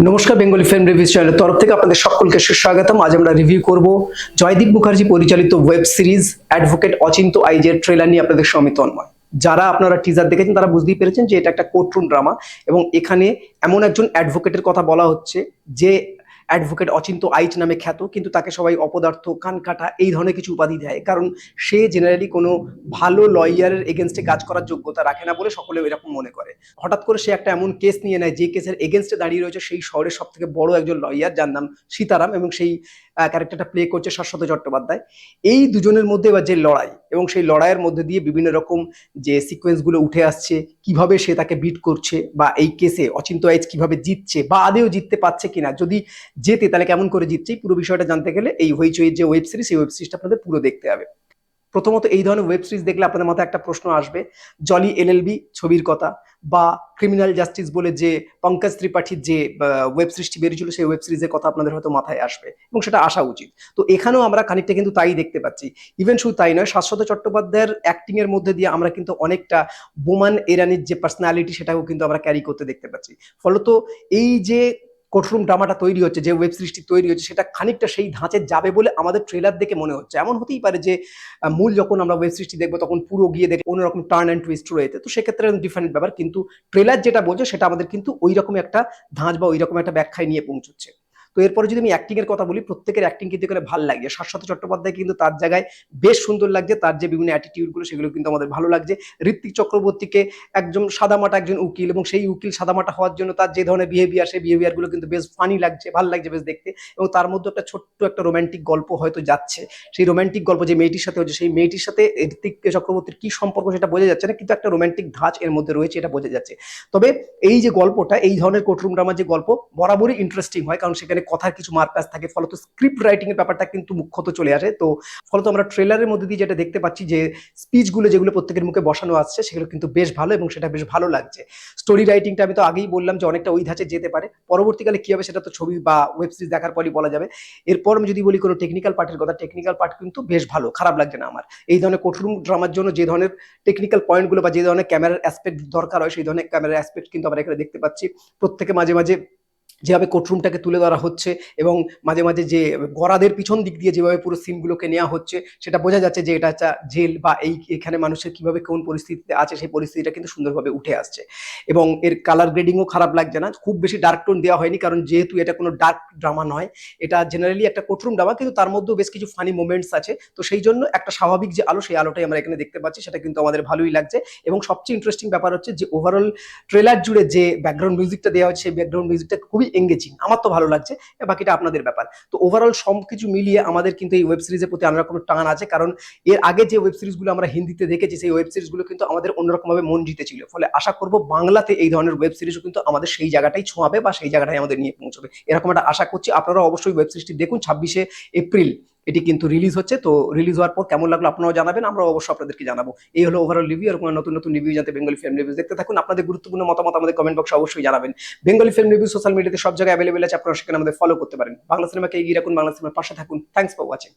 নমস্কার, Bengali film review চ্যানেলের তরফ থেকে আপনাদের সকলকে সুস্বাগতম। আজ আমরা রিভিউ করব জয়দীপ মুখার্জি পরিচালিত ওয়েব সিরিজ অ্যাডভোকেট অচিন্ত আইজের ট্রেলার নিয়ে আপনাদের সঙ্গে তন্ময়। যারা আপনারা টিজার দেখেছেন তারা বুঝতেই পেরেছেন যে এটা একটা কোর্টরুম ড্রামা এবং এখানে এমন একজন অ্যাডভোকেটের কথা বলা হচ্ছে যে অ্যাডভোকেট অচিন্ত আইচ নামে খ্যাত, কিন্তু তাকে সবাই অপদার্থ, কানকাটা এই ধরনের কিছু উপাধি দেয়, কারণ সে জেনারেলি কোনো ভালো লয়ারের এগেনস্টে কাজ করার যোগ্যতা রাখে না বলে সকলে এরকম মনে করে। হঠাৎ করে সে একটা এমন কেস নিয়ে নেয় যে কেসের এগেনস্টে দাঁড়িয়ে রয়েছে সেই শহরের সব থেকে বড় একজন লয়ার, যার নাম সীতারাম, এবং সেই ক্যারেক্টারটা প্লে করছে শাশ্বত চট্টোপাধ্যায়। এই দুজনের মধ্যে এবার যে লড়াই এবং সেই লড়াইয়ের মধ্যে দিয়ে বিভিন্ন রকম যে সিকোয়েন্সগুলো উঠে আসছে, কিভাবে সে তাকে বিট করছে, বা এই কেসে অচিন্ত আইচ কিভাবে জিতছে বা আদেও জিততে পারছে কিনা, যদি জেতে তাহলে কেমন করে জিতছে, পুরো বিষয়টা জানতে গেলে এই হইচই যে ওয়েব সিরিজ, এই ওয়েব সিরিজটা আপনাদের পুরো দেখতে হবে। প্রথমত, এই ধরনের ওয়েব সিরিজ দেখলে আপনাদের মাথায় একটা প্রশ্ন আসবে, জলি এলএলবি ছবির কথা বা ক্রিমিনাল জাস্টিস বলে যে পঙ্কজ ত্রিপাঠীর যে ওয়েব সিরিজটি বেরিয়েছিল সেই ওয়েব সিরিজের কথা আপনাদের হয়তো মাথায় আসবে এবং সেটা আসা উচিত। তো এখানেও আমরা খানিকটা কিন্তু তাই দেখতে পাচ্ছি। ইভেন শুধু তাই নয়, শাশ্বত চট্টোপাধ্যায়ের অ্যাক্টিং এর মধ্যে দিয়ে আমরা কিন্তু অনেকটা বোমান এরানির যে পার্সোনালিটি সেটাও কিন্তু আমরা ক্যারি করতে দেখতে পাচ্ছি। ফলত এই যে কোর্টরুম ড্রামাটা তৈরি হচ্ছে, যে ওয়েব সিরিজটি তৈরি হচ্ছে, সেটা খানিকটা সেই ধাঁচে যাবে বলে আমাদের ট্রেলার দেখে মনে হচ্ছে। এমন হতেই পারে যে মূল যখন আমরা ওয়েব সিরিজটি দেখবো তখন পুরো গিয়ে দেখবো অন্যরকম টার্ন অ্যান্ড টুইস্ট রয়েছে, তো সেক্ষেত্রে ডিফারেন্ট ব্যাপার, কিন্তু ট্রেলার যেটা বলছে সেটা আমাদের কিন্তু ওই রকম একটা ধাঁচ বা ওই রকম একটা ব্যাখ্যায় নিয়ে পৌঁছচ্ছে। তো এরপরে যদি আমি অ্যাক্টিং এর কথা বলি, প্রত্যেকের অ্যাক্টিং কিন্তু এখানে ভালো লাগছে। শাশ্বত চট্টোপাধ্যায় কিন্তু তার জায়গায় বেশ সুন্দর লাগছে, তার যে বিভিন্ন অ্যাটিটিউড গুলো সেগুলো কিন্তু আমাদের ভালো লাগছে। ঋত্বিক চক্রবর্তীকে একজন সাদামাটা একজন উকিল, এবং সেই উকিল সাদামাটা হওয়ার জন্য তার যে ধরনের বিহেভিয়ার, সেই বিহেভিয়ার গুলো কিন্তু বেশ ফানি লাগছে, ভালো লাগছে বেশ দেখতে। এবং তার মধ্যে একটা ছোট্ট একটা রোমান্টিক গল্প হয়তো যাচ্ছে, সেই রোমান্টিক গল্প যে মেয়েটির সাথে হচ্ছে, সেই মেয়েটির সাথে ঋত্বিক চক্রবর্তীর কি সম্পর্ক সেটা বোঝা যাচ্ছে না, কিন্তু একটা রোমান্টিক ধাঁচ এর মধ্যে রয়েছে, এটা বোঝা যাচ্ছে। তবে এই যে গল্পটা, এই ধরনের কোর্টরুম ড্রামার যে গল্প বরাবরই ইন্টারেস্টিং হয়, কারণ সেখানে কথার কিছু মারপ্যাচ থাকে, ফলত স্ক্রিপ্ট রাইটিং এর ব্যাপারটা কিন্তু মুখ্যত চলে আসে। তো ফলত আমরা ট্রেলারের মধ্যে দিয়ে যেটা দেখতে পাচ্ছি, যে স্পিচগুলো যেগুলো প্রত্যেকের মুখে বসানো আসছে সেগুলো কিন্তু বেশ ভালো এবং সেটা বেশ ভালো লাগছে। স্টোরি রাইটিংটা আমি তো আগেই বললাম যে অনেকটা ওই ধাঁচে যেতে পারে, পরবর্তীকালে কি হবে সেটা তো ছবি বা ওয়েব সিরিজ দেখার পরই বলা যাবে। এরপর আমি যদি বলি কোনো টেকনিক্যাল পার্টের কথা, টেকনিক্যাল পার্ট কিন্তু বেশ ভালো, খারাপ লাগছে না আমার। এই ধরনের কোর্টরুম ড্রামার জন্য যে ধরনের টেকনিক্যাল পয়েন্টগুলো বা যে ধরনের ক্যামেরার অ্যাসপেক্ট দরকার হয়, সেই ধরনের ক্যামেরার অ্যাসপেক্ট কিন্তু আমরা এখানে দেখতে পাচ্ছি। প্রত্যেকে মাঝে মাঝে যেভাবে কোর্টরুমটাকে তুলে ধরা হচ্ছে এবং মাঝে মাঝে যে গরাদের পিছন দিক দিয়ে যেভাবে পুরো সিনগুলোকে নেওয়া হচ্ছে, সেটা বোঝা যাচ্ছে যে এটা একটা জেল বা এখানে মানুষের কিভাবে কোন পরিস্থিতিতে আছে সেই পরিস্থিতিটা কিন্তু সুন্দরভাবে উঠে আসছে। এবং এর কালার গ্রেডিংও খারাপ লাগছে না, খুব বেশি ডার্ক টোন দেওয়া হয়নি, কারণ যেহেতু এটা কোনো ডার্ক ড্রামা নয়, এটা জেনারেলি একটা কোর্টরুম ড্রামা, কিন্তু তার মধ্যেও বেশ কিছু ফানি মোমেন্টস আছে। তো সেই জন্য একটা স্বাভাবিক যে আলো, সেই আলোটাই আমরা এখানে দেখতে পাচ্ছি, সেটা কিন্তু আমাদের ভালোই লাগছে। এবং সবচেয়ে ইন্টারেস্টিং ব্যাপার হচ্ছে যে ওভারঅল ট্রেলার জুড়ে যে ব্যাকগ্রাউন্ড মিউজিকটা দেওয়া হচ্ছে, সেই ব্যাকগ্রাউন্ড মিউজিকটা খুবই এঙ্গেজিং, আমার তো ভালো লাগছে, বাকিটা আপনাদের ব্যাপার। তো ওভারঅল সবকিছু মিলিয়ে আমাদের কিন্তু এই ওয়েব সিরিজের প্রতি আলাদা কোনো টান আছে, কারণ এর আগে যে ওয়েব সিরিজগুলো আমরা হিন্দিতে দেখেছি সেই ওয়েব সিরিজগুলো কিন্তু আমাদের অন্যরকম ভাবে মন জিতেছিল। ফলে আশা করব বাংলাতে এই ধরনের ওয়েব সিরিজও কিন্তু আমাদের সেই জায়গাটাই ছোঁয়াবে বা সেই জায়গাটাই আমাদের নিয়ে পৌঁছবে, এরকম একটা আশা করছি। আপনারা অবশ্যই ওয়েব সিরিজটি দেখুন, 26শে এপ্রিল এটি কিন্তু রিলিজ হচ্ছে। তো রিলিজ হওয়ার পর কেমন লাগলো আপনারাও জানাবেন, আমরাও অবশ্যই আপনাদেরকে জানাবো। এই হলো ওভারঅল রিভিউ। এরকম নতুন নতুন রিভিউ জানতে বেঙ্গলি ফিল্ম রিভিউজ দেখতে থাকুন। আপনাদের গুরুত্বপূর্ণ মতামত আমাদের কমেন্ট বক্সে অবশ্যই জানাবেন। বেঙ্গলি ফিল্ম রিভিউ সোশ্যাল মিডিয়াতে সব জায়গায় অ্যাভেলেবেল আছে, আপনারা সেখানে আমাদের ফলো করতে পারেন। বাংলা সিনেমাকে এগিয়ে রাখুন, বাংলা সিনেমার পাশে থাকুন। Thanks for watching.